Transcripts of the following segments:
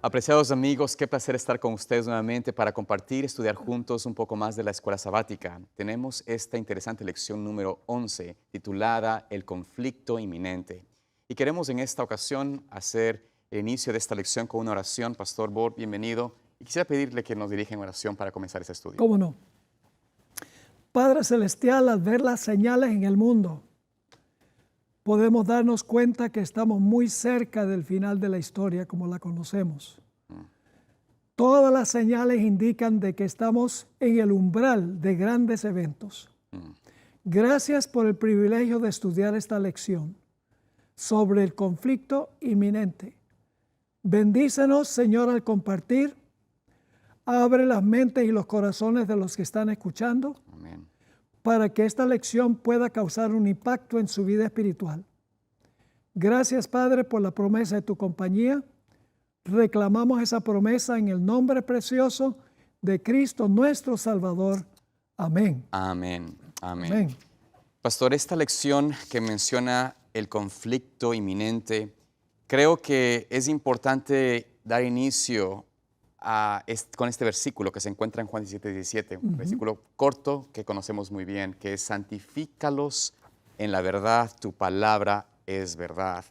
Apreciados amigos, qué placer estar con ustedes nuevamente para compartir, estudiar juntos un poco más de la escuela sabática. Tenemos esta interesante lección número 11, titulada El conflicto inminente. Y queremos en esta ocasión hacer el inicio de esta lección con una oración. Pastor Bord, bienvenido. Y quisiera pedirle que nos dirija en oración para comenzar este estudio. ¿Cómo no? Padre Celestial, al ver las señales en el mundo, podemos darnos cuenta que estamos muy cerca del final de la historia como la conocemos. Todas las señales indican de que estamos en el umbral de grandes eventos. Gracias por el privilegio de estudiar esta lección sobre el conflicto inminente. Bendícenos, Señor, al compartir. Abre las mentes y los corazones de los que están escuchando. Amén. Para que esta lección pueda causar un impacto en su vida espiritual. Gracias, Padre, por la promesa de tu compañía. Reclamamos esa promesa en el nombre precioso de Cristo, nuestro Salvador. Amén. Amén. Amén. Amén. Pastor, esta lección que menciona el conflicto inminente, creo que es importante dar inicio con este versículo que se encuentra en Juan 17:17, un versículo corto que conocemos muy bien, que es: santifícalos en la verdad, tu palabra es verdad.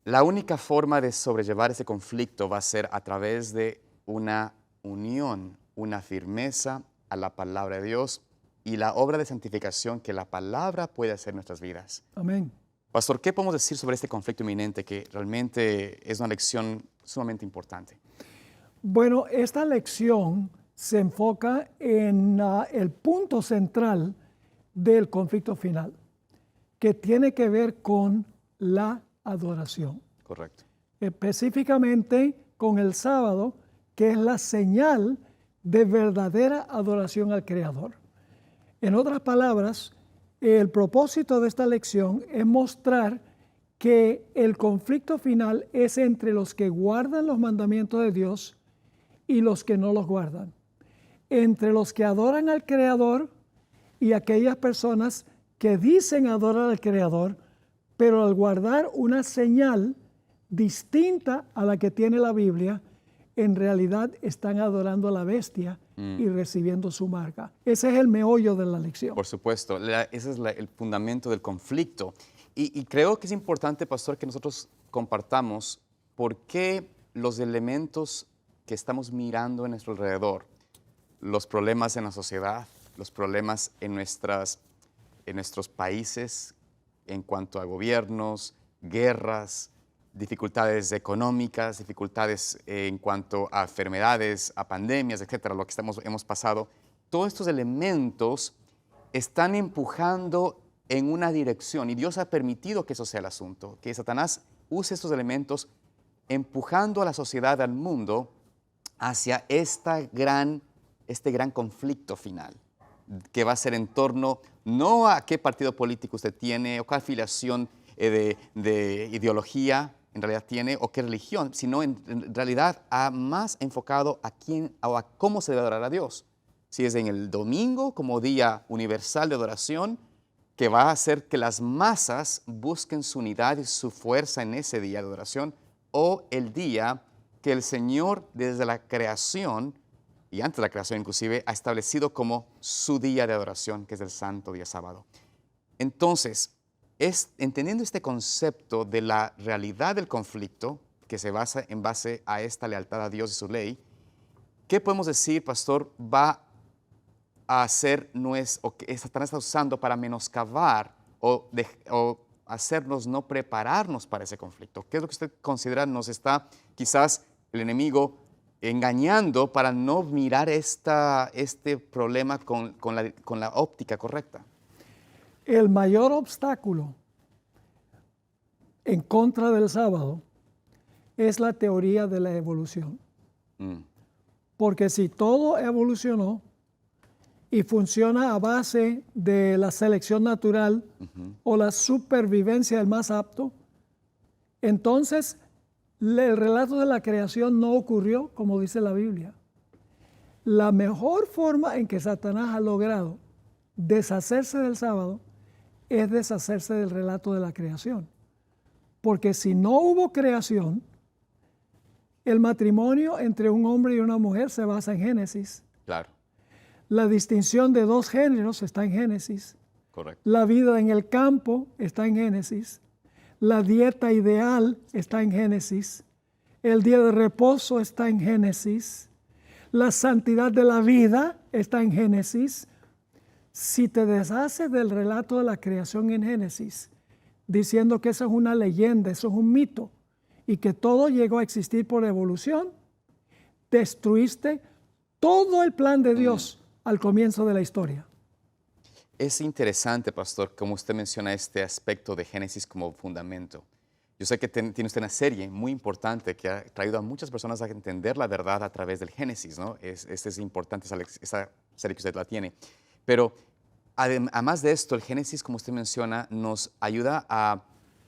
La única forma de sobrellevar ese conflicto va a ser a través de una unión, una firmeza a la palabra de Dios y la obra de santificación que la palabra puede hacer en nuestras vidas. Amén. Pastor, ¿qué podemos decir sobre este conflicto inminente que realmente es una lección sumamente importante? Bueno, esta lección se enfoca en el punto central del conflicto final, que tiene que ver con la adoración. Correcto. Específicamente con el sábado, que es la señal de verdadera adoración al Creador. En otras palabras, el propósito de esta lección es mostrar que el conflicto final es entre los que guardan los mandamientos de Dios y los que no los guardan, entre los que adoran al Creador y aquellas personas que dicen adorar al Creador, pero al guardar una señal distinta a la que tiene la Biblia, en realidad están adorando a la bestia y recibiendo su marca. Ese es el meollo de la lección. Por supuesto, ese es el fundamento del conflicto. Y creo que es importante, pastor, que nosotros compartamos por qué los elementos que estamos mirando en nuestro alrededor, los problemas en la sociedad, los problemas en nuestros países en cuanto a gobiernos, guerras, dificultades económicas, dificultades en cuanto a enfermedades, a pandemias, etcétera, lo que hemos pasado, todos estos elementos están empujando en una dirección y Dios ha permitido que eso sea el asunto, que Satanás use estos elementos empujando a la sociedad, al mundo, hacia este gran conflicto final, que va a ser en torno no a qué partido político usted tiene o qué afiliación de ideología en realidad tiene o qué religión, sino en realidad más enfocado a quién o a cómo se debe adorar a Dios. Si es en el domingo como día universal de adoración, que va a hacer que las masas busquen su unidad y su fuerza en ese día de adoración, o el día que el Señor desde la creación, y antes de la creación inclusive, ha establecido como su día de adoración, que es el santo día sábado. Entonces, entendiendo este concepto de la realidad del conflicto, que se basa en base a esta lealtad a Dios y su ley, ¿qué podemos decir, pastor, va a hacer o que Satanás está usando para menoscabar o hacernos no prepararnos para ese conflicto? ¿Qué es lo que usted considera nos está quizás el enemigo engañando para no mirar este problema con la óptica correcta? El mayor obstáculo en contra del sábado es la teoría de la evolución. Porque si todo evolucionó y funciona a base de la selección natural o la supervivencia del más apto, entonces el relato de la creación no ocurrió como dice la Biblia. La mejor forma en que Satanás ha logrado deshacerse del sábado es deshacerse del relato de la creación. Porque si no hubo creación, El matrimonio entre un hombre y una mujer se basa en Génesis. Claro, La distinción de dos géneros está en Génesis. correcto. La vida en el campo está en Génesis. La dieta ideal está en Génesis. El día de reposo está en Génesis. La santidad de la vida está en Génesis. Si te deshaces del relato de la creación en Génesis, diciendo que eso es una leyenda, eso es un mito, y que todo llegó a existir por evolución, destruiste todo el plan de Dios al comienzo de la historia. Es interesante, pastor, como usted menciona este aspecto de Génesis como fundamento. Yo sé que tiene usted una serie muy importante que ha traído a muchas personas a entender la verdad a través del Génesis, ¿no? Es importante esa serie que usted la tiene. Pero además de esto, el Génesis, como usted menciona, nos ayuda a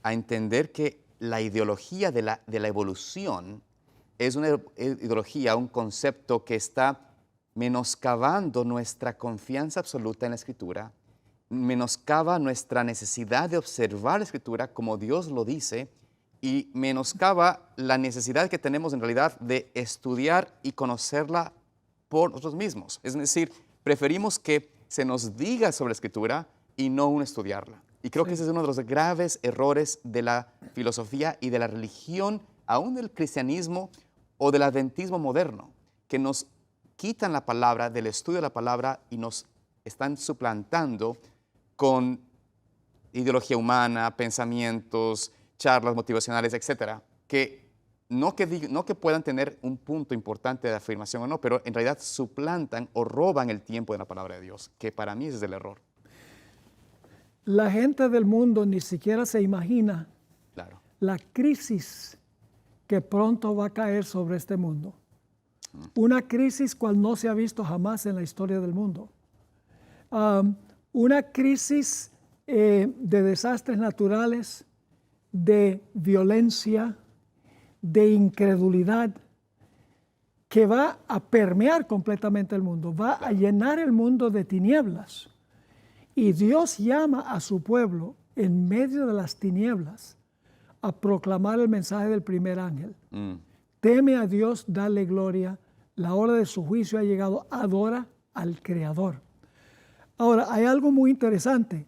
entender que la ideología de la evolución es una ideología, un concepto que está menoscabando nuestra confianza absoluta en la Escritura, menoscaba nuestra necesidad de observar la Escritura como Dios lo dice y menoscaba la necesidad que tenemos en realidad de estudiar y conocerla por nosotros mismos. Es decir, preferimos que se nos diga sobre la Escritura y no uno estudiarla. Y creo que ese es uno de los graves errores de la filosofía y de la religión, aún del cristianismo o del adventismo moderno, que nos quitan la palabra del estudio de la palabra y nos están suplantando con ideología humana, pensamientos, charlas motivacionales, etcétera, que no que puedan tener un punto importante de afirmación o no, pero en realidad suplantan o roban el tiempo de la palabra de Dios, que para mí ese es el error. La gente del mundo ni siquiera se imagina Claro. la crisis que pronto va a caer sobre este mundo. Una crisis cual no se ha visto jamás en la historia del mundo. Una crisis de desastres naturales, de violencia, de incredulidad, que va a permear completamente el mundo, va a llenar el mundo de tinieblas. Y Dios llama a su pueblo en medio de las tinieblas a proclamar el mensaje del primer ángel. Teme a Dios, dale gloria, la hora de su juicio ha llegado, adora al Creador. Ahora, hay algo muy interesante,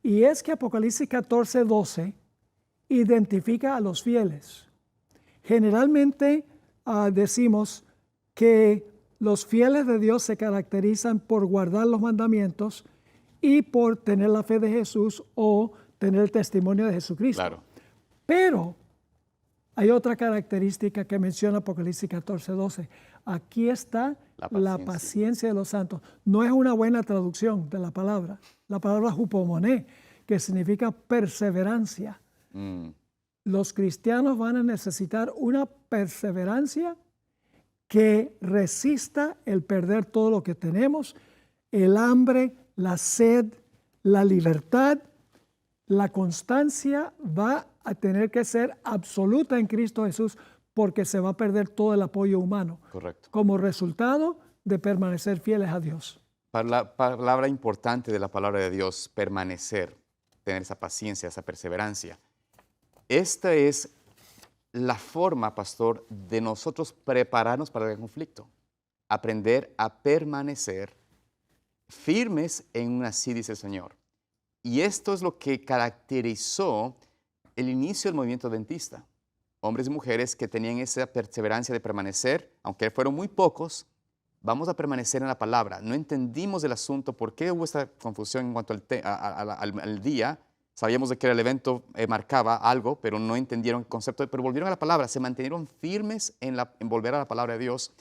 y es que Apocalipsis 14:12 identifica a los fieles. Generalmente decimos que los fieles de Dios se caracterizan por guardar los mandamientos y por tener la fe de Jesús o tener el testimonio de Jesucristo. Claro. Pero hay otra característica que menciona Apocalipsis 14:12. Aquí está la paciencia de los santos. No es una buena traducción de la palabra hupomoné, que significa perseverancia. Los cristianos van a necesitar una perseverancia que resista el perder todo lo que tenemos, el hambre, la sed, la libertad. La constancia va a tener que ser absoluta en Cristo Jesús porque se va a perder todo el apoyo humano. Correcto. Como resultado de permanecer fieles a Dios. La palabra importante de la palabra de Dios, permanecer, tener esa paciencia, esa perseverancia. Esta es la forma, pastor, de nosotros prepararnos para el conflicto. Aprender a permanecer firmes en una sí, dice el Señor. Y esto es lo que caracterizó el inicio del movimiento adventista. Hombres y mujeres que tenían esa perseverancia de permanecer, aunque fueron muy pocos, vamos a permanecer en la palabra. No entendimos el asunto, por qué hubo esta confusión en cuanto al día. Sabíamos de que el evento marcaba algo, pero no entendieron el concepto, pero volvieron a la palabra, se mantuvieron firmes en volver a la palabra de Dios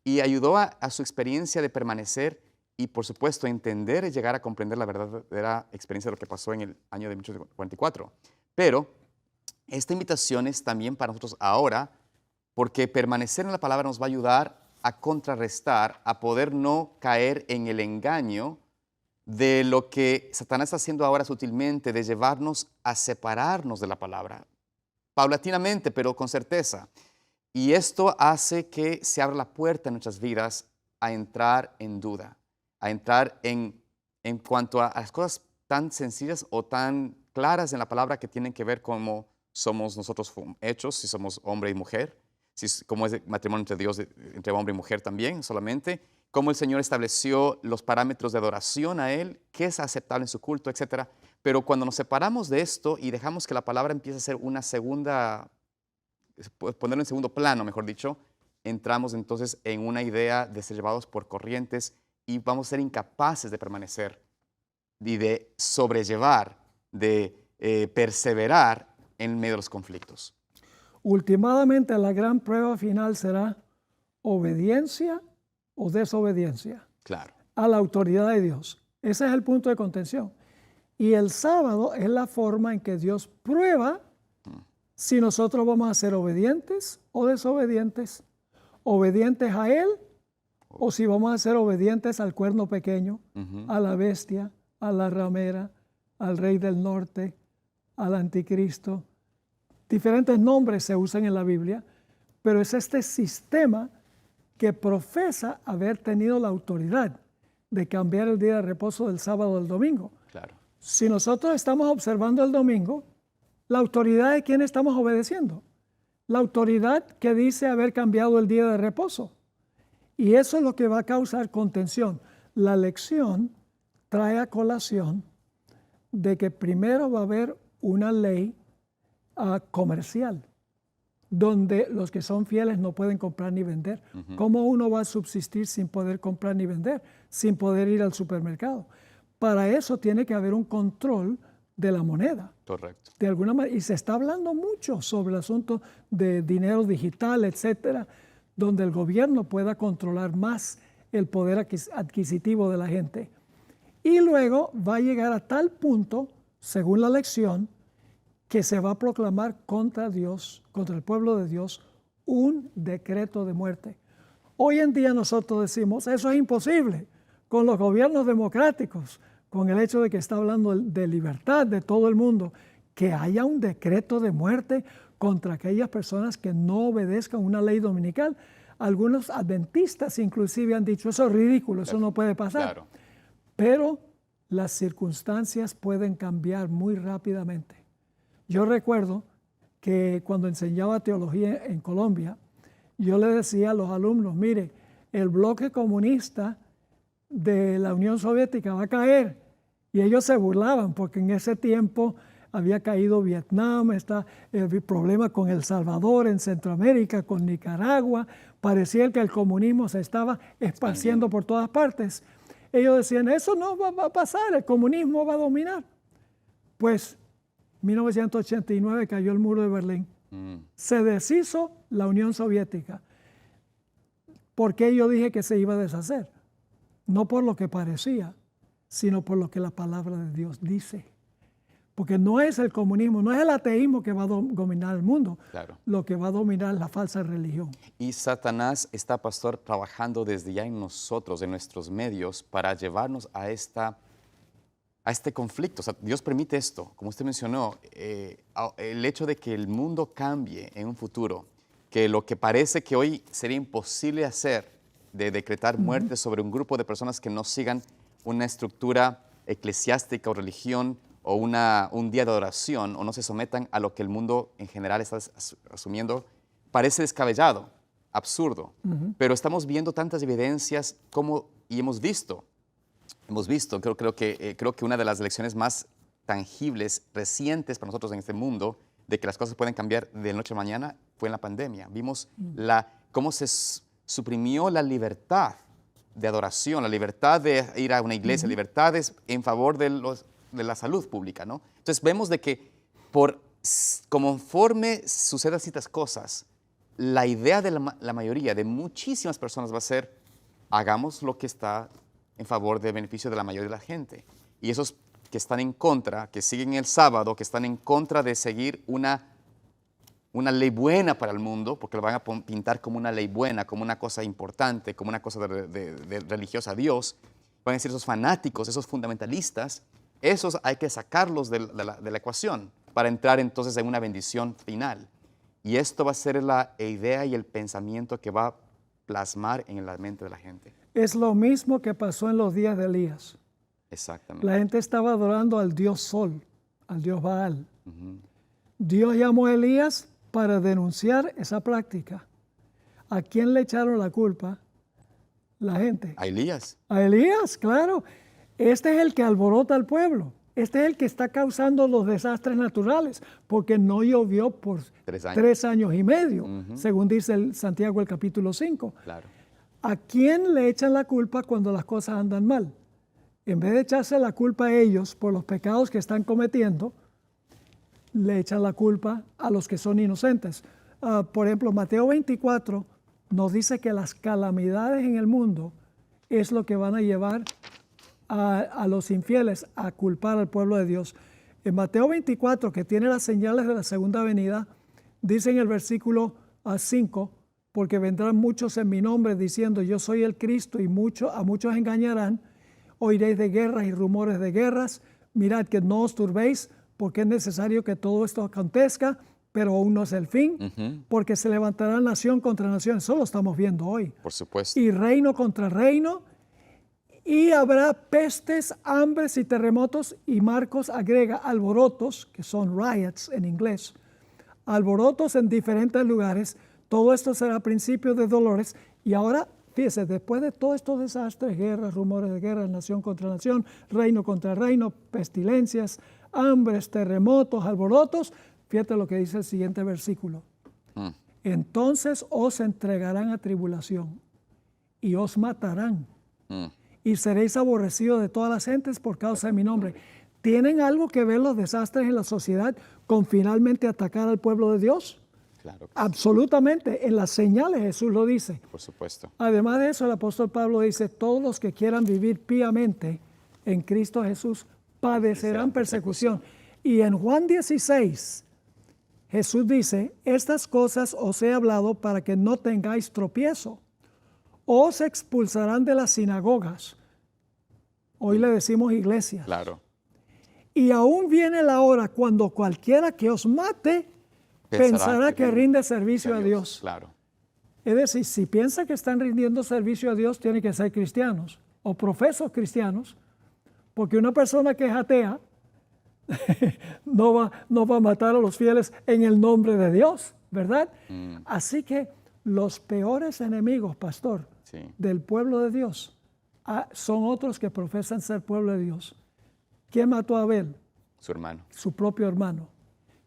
y ayudó a su experiencia de permanecer y, por supuesto, entender y llegar a comprender la verdadera experiencia de lo que pasó en el año de 1844. Pero esta invitación es también para nosotros ahora, porque permanecer en la palabra nos va a ayudar a contrarrestar, a poder no caer en el engaño de lo que Satanás está haciendo ahora sutilmente, de llevarnos a separarnos de la palabra, paulatinamente, pero con certeza. Y esto hace que se abra la puerta en nuestras vidas a entrar en duda, a entrar en cuanto a las cosas tan sencillas o tan claras en la palabra que tienen que ver cómo somos nosotros hechos, si somos hombre y mujer, cómo es el matrimonio entre Dios, entre hombre y mujer también solamente, cómo el Señor estableció los parámetros de adoración a Él, qué es aceptable en su culto, etcétera. Pero cuando nos separamos de esto y dejamos que la palabra empiece a ser una segunda, ponerlo en segundo plano, mejor dicho, entramos entonces en una idea de ser llevados por corrientes y vamos a ser incapaces de permanecer y de sobrellevar, de perseverar en medio de los conflictos. Últimamente la gran prueba final será obediencia o desobediencia Claro. a la autoridad de Dios. Ese es el punto de contención. Y el sábado es la forma en que Dios prueba si nosotros vamos a ser obedientes o desobedientes, obedientes a Él o si vamos a ser obedientes al cuerno pequeño, a la bestia, a la ramera, al rey del norte, al anticristo. Diferentes nombres se usan en la Biblia, pero es este sistema que profesa haber tenido la autoridad de cambiar el día de reposo del sábado al domingo. Claro. Si nosotros estamos observando el domingo, la autoridad de quién estamos obedeciendo. La autoridad que dice haber cambiado el día de reposo. Y eso es lo que va a causar contención. La lección trae a colación de que primero va a haber una ley comercial, donde los que son fieles no pueden comprar ni vender. ¿Cómo uno va a subsistir sin poder comprar ni vender, sin poder ir al supermercado? Para eso tiene que haber un control de la moneda. Correcto. De alguna manera, y se está hablando mucho sobre el asunto de dinero digital, etcétera, donde el gobierno pueda controlar más el poder adquisitivo de la gente. Y luego va a llegar a tal punto, según la lección, que se va a proclamar contra Dios, contra el pueblo de Dios, un decreto de muerte. Hoy en día nosotros decimos, eso es imposible con los gobiernos democráticos, con el hecho de que está hablando de libertad de todo el mundo, que haya un decreto de muerte contra aquellas personas que no obedezcan una ley dominical. Algunos adventistas inclusive han dicho, eso es ridículo, eso no puede pasar. Claro. Pero las circunstancias pueden cambiar muy rápidamente. Yo recuerdo que cuando enseñaba teología en Colombia, yo le decía a los alumnos, mire, el bloque comunista de la Unión Soviética va a caer. Y ellos se burlaban porque en ese tiempo había caído Vietnam, está el problema con El Salvador en Centroamérica, con Nicaragua. Parecía que el comunismo se estaba esparciendo por todas partes. Ellos decían, eso no va a pasar, el comunismo va a dominar. Pues 1989 cayó el muro de Berlín. Se deshizo la Unión Soviética. ¿Por qué yo dije que se iba a deshacer? No por lo que parecía, sino por lo que la palabra de Dios dice. Porque no es el comunismo, no es el ateísmo que va a dominar el mundo. Claro. Lo que va a dominar es la falsa religión. Y Satanás está, pastor, trabajando desde ya en nosotros, en nuestros medios, para llevarnos a este conflicto. O sea, Dios permite esto, como usted mencionó, el hecho de que el mundo cambie en un futuro, que lo que parece que hoy sería imposible hacer, de decretar muerte sobre un grupo de personas que no sigan una estructura eclesiástica o religión o un día de adoración o no se sometan a lo que el mundo en general está asumiendo, parece descabellado, absurdo. Pero estamos viendo tantas evidencias y hemos visto, creo que una de las lecciones más tangibles, recientes para nosotros en este mundo, de que las cosas pueden cambiar de noche a mañana, fue en la pandemia. Vimos cómo se suprimió la libertad de adoración, la libertad de ir a una iglesia, libertades en favor de la salud pública, ¿no? Entonces vemos de que conforme sucedan ciertas cosas, la idea de la mayoría, de muchísimas personas va a ser, hagamos lo que está en favor del beneficio de la mayoría de la gente. Y esos que están en contra, que siguen el sábado, que están en contra de seguir una ley buena para el mundo, porque lo van a pintar como una ley buena, como una cosa importante, como una cosa de religiosa a Dios, van a decir esos fanáticos, esos fundamentalistas, esos hay que sacarlos de la ecuación para entrar entonces en una bendición final. Y esto va a ser la idea y el pensamiento que va a plasmar en la mente de la gente. Es lo mismo que pasó en los días de Elías. Exactamente. La gente estaba adorando al dios Sol, al dios Baal. Dios llamó a Elías para denunciar esa práctica. ¿A quién le echaron la culpa? La gente. A Elías. A Elías, claro. Este es el que alborota al pueblo. Este es el que está causando los desastres naturales, porque no llovió por 3 años. 3 años y medio, según dice Santiago el capítulo 5. Claro. ¿A quién le echan la culpa cuando las cosas andan mal? En vez de echarse la culpa a ellos por los pecados que están cometiendo, le echan la culpa a los que son inocentes. Por ejemplo, Mateo 24 nos dice que las calamidades en el mundo es lo que van a llevar a los infieles a culpar al pueblo de Dios. En Mateo 24, que tiene las señales de la segunda venida, dice en el versículo 5, porque vendrán muchos en mi nombre diciendo yo soy el Cristo y a muchos engañarán, oiréis de guerras y rumores de guerras, mirad que no os turbéis, porque es necesario que todo esto acontezca, pero aún no es el fin, porque se levantará nación contra nación, eso lo estamos viendo hoy, Por supuesto. y reino contra reino, y habrá pestes, hambres y terremotos, y Marcos agrega alborotos, que son riots en inglés, alborotos en diferentes lugares. Todo esto será principio de dolores. Y ahora, fíjese, después de todos estos desastres, guerras, rumores de guerra, nación contra nación, reino contra reino, pestilencias, hambres, terremotos, alborotos, fíjate lo que dice el siguiente versículo. Entonces os entregarán a tribulación y os matarán. Y seréis aborrecidos de todas las gentes por causa de mi nombre. ¿Tienen algo que ver los desastres en la sociedad con finalmente atacar al pueblo de Dios? Claro. Que Absolutamente. En las señales Jesús lo dice. sí, por supuesto. Además de eso, el apóstol Pablo dice, todos los que quieran vivir piamente en Cristo Jesús padecerán persecución. Y en Juan 16, Jesús dice, estas cosas os he hablado para que no tengáis tropiezo. Os expulsarán de las sinagogas. Hoy le decimos iglesias. Claro. Y aún viene la hora cuando cualquiera que os mate pensará que rinde servicio a Dios. Claro. Es decir, si piensa que están rindiendo servicio a Dios, tiene que ser cristianos o profesos cristianos, porque una persona que es atea no va a matar a los fieles en el nombre de Dios, ¿verdad? Así que los peores enemigos, pastor, Sí. del pueblo de Dios son otros que profesan ser pueblo de Dios. ¿Quién mató a Abel? Su hermano. Su propio hermano.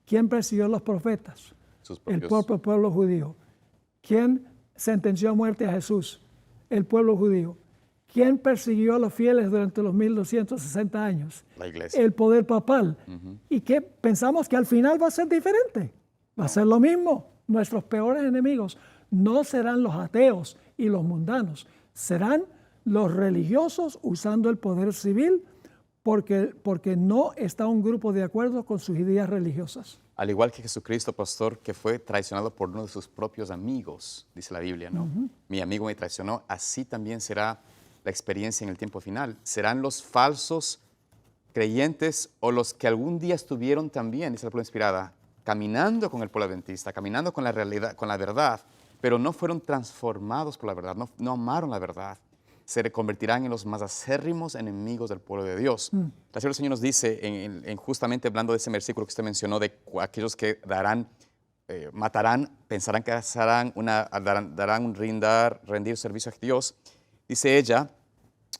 ¿Quién persiguió a los profetas? Sus El propios. propio pueblo judío. ¿Quién sentenció a muerte a Jesús? El pueblo judío. ¿Quién persiguió a los fieles durante los 1260 años? La iglesia. El poder papal. ¿Y qué pensamos que al final va a ser diferente? Va a ser lo mismo. Nuestros peores enemigos no serán los ateos y los mundanos, serán los religiosos usando el poder civil porque no está un grupo de acuerdo con sus ideas religiosas. Al igual que Jesucristo, pastor, que fue traicionado por uno de sus propios amigos, dice la Biblia, ¿no? Mi amigo me traicionó, así también será la experiencia en el tiempo final. Serán los falsos creyentes o los que algún día estuvieron también, dice la palabra inspirada, caminando con el pueblo adventista, caminando con la realidad, con la verdad, pero no fueron transformados por la verdad, no amaron la verdad. Se reconvertirán en los más acérrimos enemigos del pueblo de Dios. La Palabra del Señor nos dice, en justamente hablando de ese versículo que usted mencionó, de aquellos que matarán, pensarán que darán un rendir servicio a Dios. Dice ella,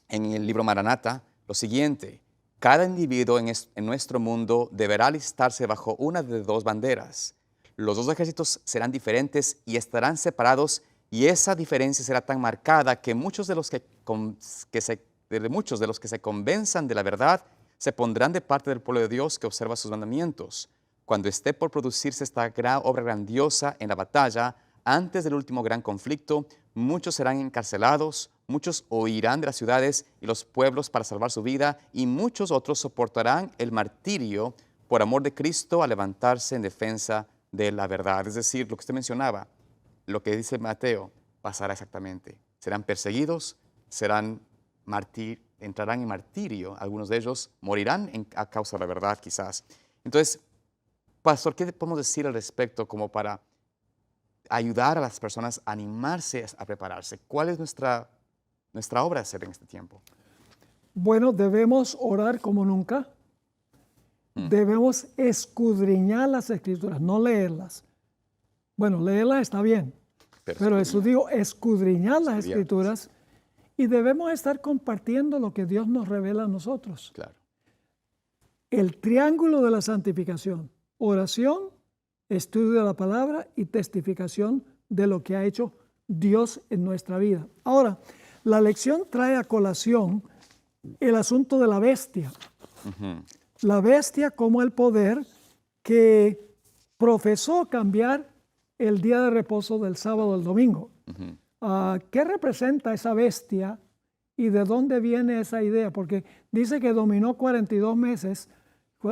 en el libro Maranata, lo siguiente: cada individuo en nuestro mundo deberá alistarse bajo una de dos banderas. Los dos ejércitos serán diferentes y estarán separados, y esa diferencia será tan marcada que muchos de los que se convenzan de la verdad se pondrán de parte del pueblo de Dios que observa sus mandamientos. Cuando esté por producirse esta obra grandiosa en la batalla, antes del último gran conflicto, muchos serán encarcelados, muchos huirán de las ciudades y los pueblos para salvar su vida, y muchos otros soportarán el martirio por amor de Cristo al levantarse en defensa de la verdad. Es decir, lo que usted mencionaba, lo que dice Mateo, pasará exactamente. Serán perseguidos, entrarán en martirio, algunos de ellos morirán a causa de la verdad quizás. Entonces, pastor, ¿qué podemos decir al respecto como para ayudar a las personas a animarse a prepararse? ¿Cuál es nuestra obra de hacer en este tiempo? Bueno, debemos orar como nunca. Debemos escudriñar las Escrituras, no leerlas. Bueno, leerlas está bien, Pero Jesús dijo, escudriñad las Estudiad. Escrituras y debemos estar compartiendo lo que Dios nos revela a nosotros. Claro. El triángulo de la santificación, oración, estudio de la palabra y testificación de lo que ha hecho Dios en nuestra vida. Ahora, la lección trae a colación el asunto de la bestia. La bestia como el poder que profesó cambiar el día de reposo del sábado al domingo. ¿Qué representa esa bestia y de dónde viene esa idea? Porque dice que dominó 42 meses.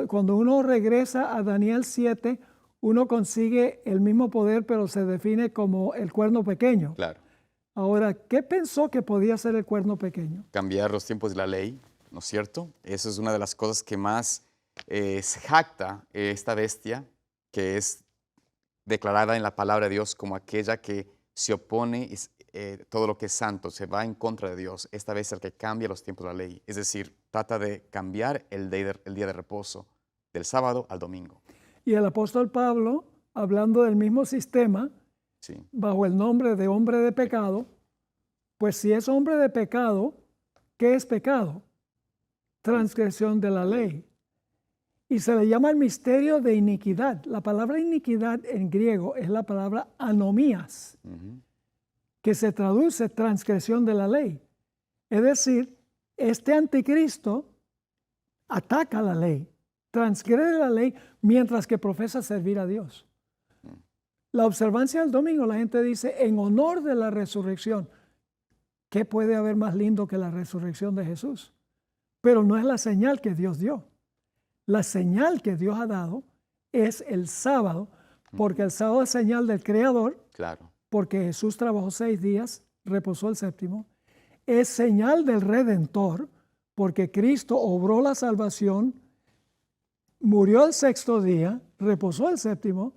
Cuando uno regresa a Daniel 7, uno consigue el mismo poder, pero se define como el cuerno pequeño. Claro. Ahora, ¿qué pensó que podía ser el cuerno pequeño? Cambiar los tiempos de la ley, ¿no es cierto? Eso es una de las cosas que más se jacta esta bestia, que es declarada en la palabra de Dios como aquella que se opone todo lo que es santo, se va en contra de Dios. Esta vez el que cambia los tiempos de la ley, es decir, trata de cambiar el día de reposo del sábado al domingo. Y el apóstol Pablo, hablando del mismo sistema, Sí. bajo el nombre de hombre de pecado, pues si es hombre de pecado, ¿qué es pecado? Transgresión de la ley. Y se le llama el misterio de iniquidad. La palabra iniquidad en griego es la palabra anomías, que se traduce transgresión de la ley. Es decir, este anticristo ataca la ley, transgrede la ley mientras que profesa servir a Dios. La observancia del domingo, la gente dice, en honor de la resurrección. ¿Qué puede haber más lindo que la resurrección de Jesús? Pero no es la señal que Dios dio. La señal que Dios ha dado es el sábado, porque el sábado es señal del Creador, Claro. porque Jesús trabajó 6 días, reposó el séptimo. Es señal del Redentor, porque Cristo obró la salvación, murió el 6º día, reposó el séptimo,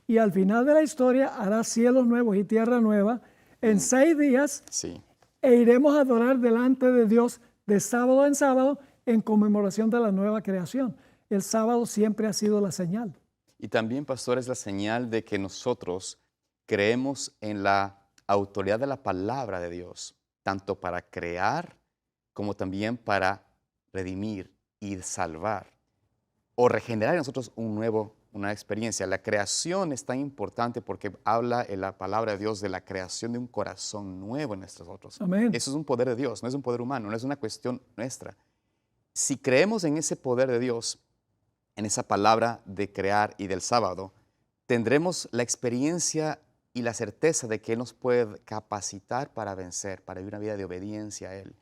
y al final de la historia hará cielos nuevos y tierra nueva en 6 días, Sí. e iremos a adorar delante de Dios de sábado en sábado en conmemoración de la nueva creación. El sábado siempre ha sido la señal. Y también, pastor, es la señal de que nosotros creemos en la autoridad de la palabra de Dios, tanto para crear como también para redimir y salvar o regenerar en nosotros una experiencia. La creación es tan importante porque habla en la palabra de Dios de la creación de un corazón nuevo en nosotros. Amén. Eso es un poder de Dios, no es un poder humano, no es una cuestión nuestra. Si creemos en ese poder de Dios, en esa palabra de crear y del sábado, tendremos la experiencia y la certeza de que Él nos puede capacitar para vencer, para vivir una vida de obediencia a Él.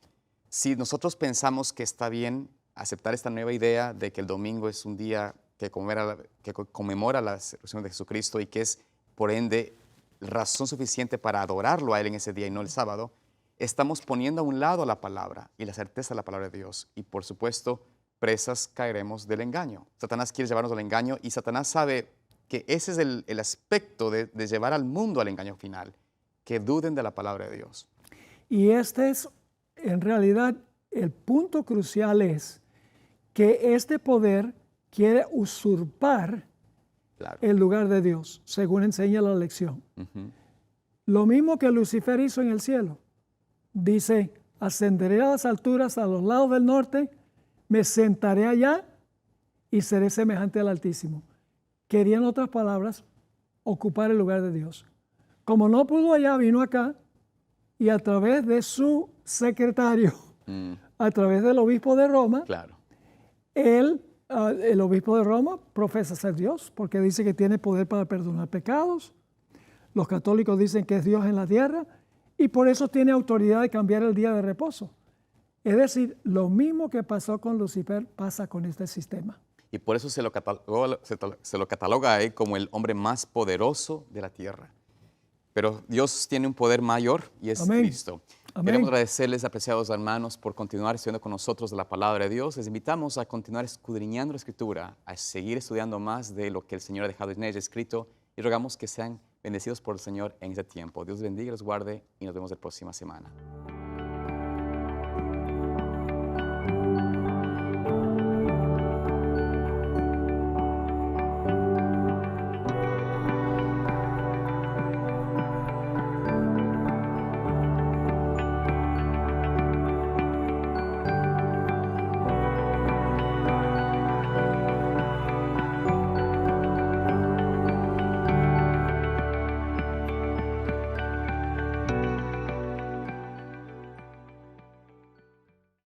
Si nosotros pensamos que está bien aceptar esta nueva idea de que el domingo es un día que conmemora la resurrección de Jesucristo y que es, por ende, razón suficiente para adorarlo a Él en ese día y no el sábado, estamos poniendo a un lado la palabra y la certeza de la palabra de Dios. Y, por supuesto, presas caeremos del engaño. Satanás quiere llevarnos al engaño y Satanás sabe que ese es el aspecto de llevar al mundo al engaño final, que duden de la palabra de Dios. Y este es, en realidad, el punto crucial es que este poder quiere usurpar Claro. el lugar de Dios, según enseña la lección. Lo mismo que Lucifer hizo en el cielo. Dice, ascenderé a las alturas, a los lados del norte, me sentaré allá y seré semejante al Altísimo. Quería, en otras palabras, ocupar el lugar de Dios. Como no pudo allá, vino acá y a través de su secretario, a través del obispo de Roma, Claro. el obispo de Roma profesa ser Dios porque dice que tiene poder para perdonar pecados. Los católicos dicen que es Dios en la tierra y por eso tiene autoridad de cambiar el día de reposo. Es decir, lo mismo que pasó con Lucifer pasa con este sistema. Y por eso se lo cataloga a Él como el hombre más poderoso de la tierra. Pero Dios tiene un poder mayor y es Amén. Cristo. Amén. Queremos agradecerles, apreciados hermanos, por continuar estudiando con nosotros de la palabra de Dios. Les invitamos a continuar escudriñando la Escritura, a seguir estudiando más de lo que el Señor ha dejado en ella escrito y rogamos que sean bendecidos por el Señor en este tiempo. Dios bendiga, los guarde y nos vemos la próxima semana.